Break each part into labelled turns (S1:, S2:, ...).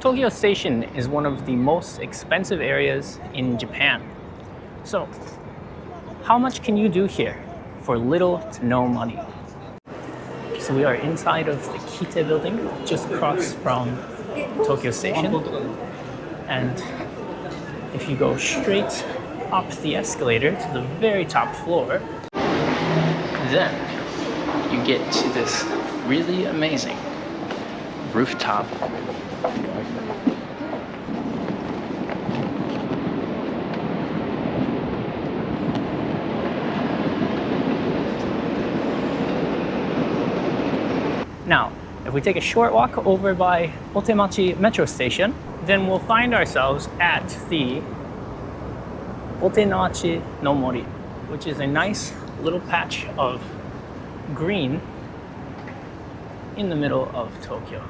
S1: Tokyo Station is one of the most expensive areas in Japan. So, how much can you do here for little to no money? So we are inside of the Kite building, just across from Tokyo Station. And if you go straight up the escalator to the very top floor, then you get to this really amazing rooftop garden. Now, if we take a short walk over by Otemachi metro station, then we'll find ourselves at the Otemachi no Mori, which is a nice little patch of green in the middle of Tokyo.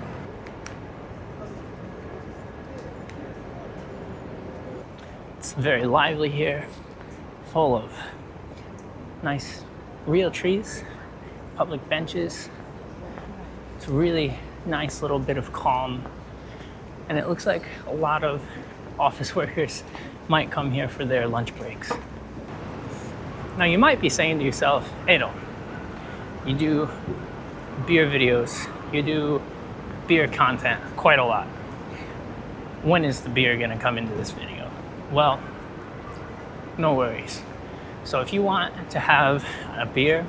S1: It's very lively here, full of nice real trees, public benches. It's a really nice little bit of calm, and it looks like a lot of office workers might come here for their lunch breaks. Now you might be saying to yourself, Edo, you do beer videos, you do beer content quite a lot. When is the beer gonna come into this video? Well, no worries. So if you want to have a beer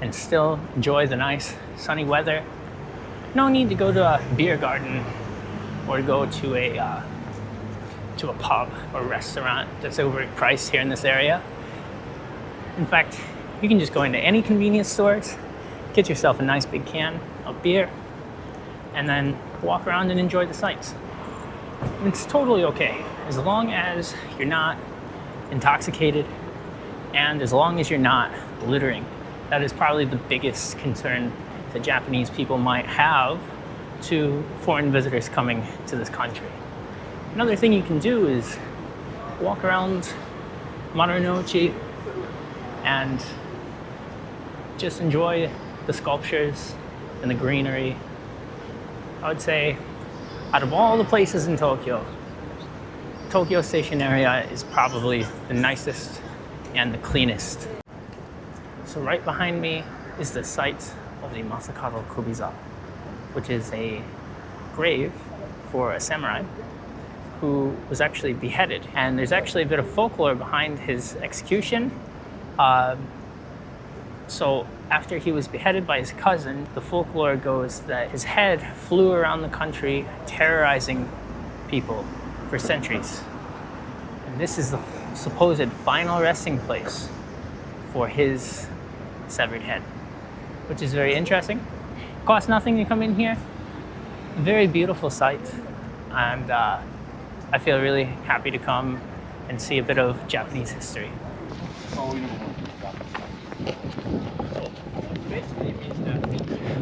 S1: and still enjoy the nice sunny weather, no need to go to a beer garden or go to a pub or restaurant that's overpriced here in this area. In fact, you can just go into any convenience stores, get yourself a nice big can of beer, and then walk around and enjoy the sights. And it's totally okay, as long as you're not intoxicated and as long as you're not littering. That is probably the biggest concern that Japanese people might have to foreign visitors coming to this country. Another thing you can do is walk around Marunouchi and just enjoy the sculptures and the greenery. I would say out of all the places in Tokyo, Tokyo Station area is probably the nicest and the cleanest. So right behind me is the site of the Masakado Kubiza, which is a grave for a samurai who was actually beheaded. And there's actually a bit of folklore behind his execution. So after he was beheaded by his cousin, the folklore goes that his head flew around the country terrorizing people for centuries. And this is the supposed final resting place for his severed head, which is very interesting. Costs nothing to come in here. Very beautiful sight. And I feel really happy to come and see a bit of Japanese history.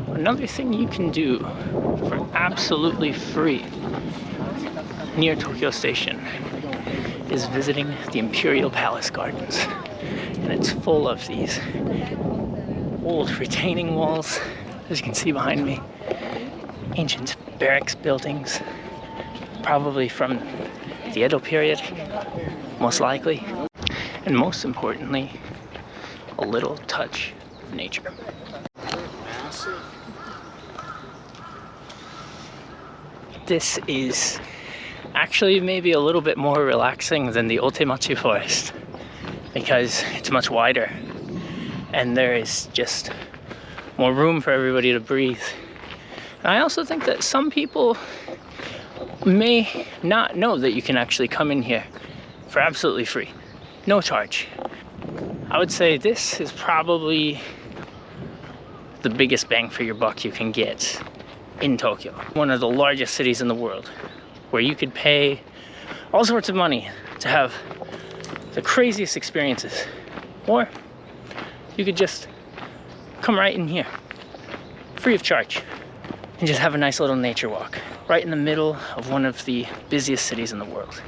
S1: Another thing you can do for absolutely free near Tokyo Station is visiting the Imperial Palace Gardens. And it's full of these old retaining walls, as you can see behind me. Ancient barracks buildings, probably from the Edo period, most likely. And most importantly, a little touch of nature. This is actually maybe a little bit more relaxing than the Otemachi forest because it's much wider and there is just more room for everybody to breathe. And I also think that some people may not know that you can actually come in here for absolutely free, no charge. I would say this is probably the biggest bang for your buck you can get in Tokyo, one of the largest cities in the world, where you could pay all sorts of money to have the craziest experiences, or you could just come right in here, free of charge, and just have a nice little nature walk, right in the middle of one of the busiest cities in the world.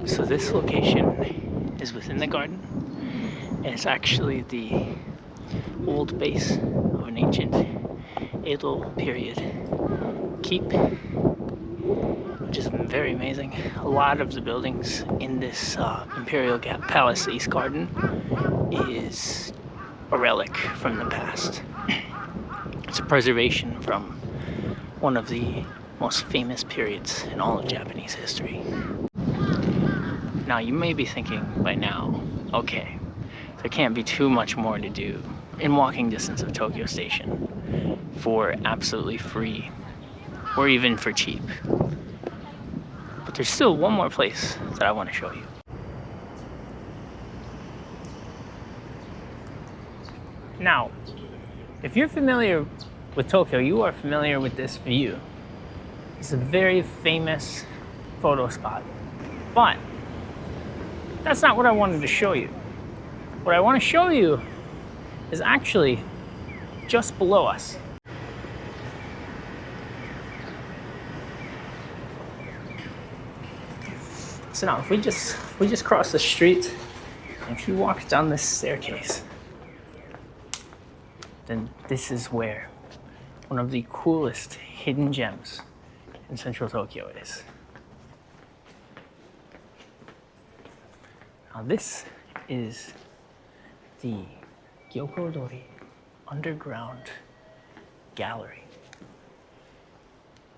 S1: So this location is within the garden. And it's actually the old base of an ancient Edo period keep, which is very amazing. A lot of the buildings in this Imperial Palace East Garden is a relic from the past. It's a preservation from one of the most famous periods in all of Japanese history. Now you may be thinking by now, okay, there can't be too much more to do in walking distance of Tokyo Station for absolutely free or even for cheap. But there's still one more place that I want to show you. Now, if you're familiar with Tokyo, you are familiar with this view. It's a very famous photo spot. But that's not what I wanted to show you. What I want to show you is actually just below us. So now, if we just cross the street, and if you walk down this staircase, then this is where one of the coolest hidden gems in central Tokyo is. Now this is the Gyokodori underground gallery.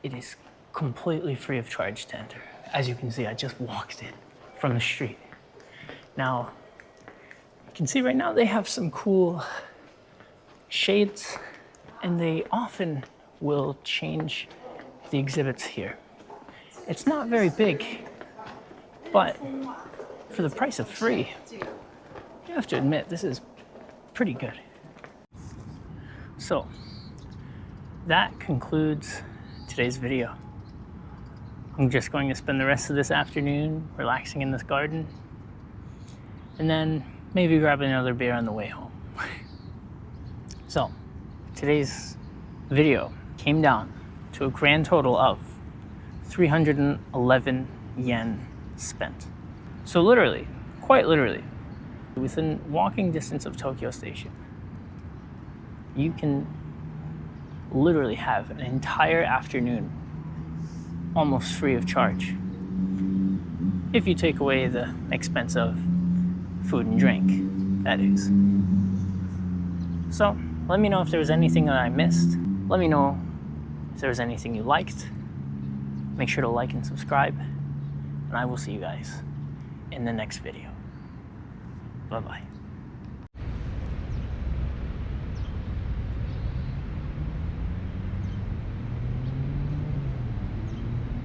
S1: It is completely free of charge to enter. As you can see, I just walked in from the street. Now, you can see right now they have some cool shades, and they often will change the exhibits here. It's not very big, but for the price of free, you have to admit this is pretty good. So that concludes today's video. I'm just going to spend the rest of this afternoon relaxing in this garden, and then maybe grabbing another beer on the way home. So today's video came down to a grand total of 311 yen spent. So literally, quite literally, within walking distance of Tokyo Station, you can literally have an entire afternoon almost free of charge, if you take away the expense of food and drink, that is. So let me know if there was anything that I missed. Let me know if there was anything you liked. Make sure to like and subscribe, and I will see you guys in the next video. Bye-bye.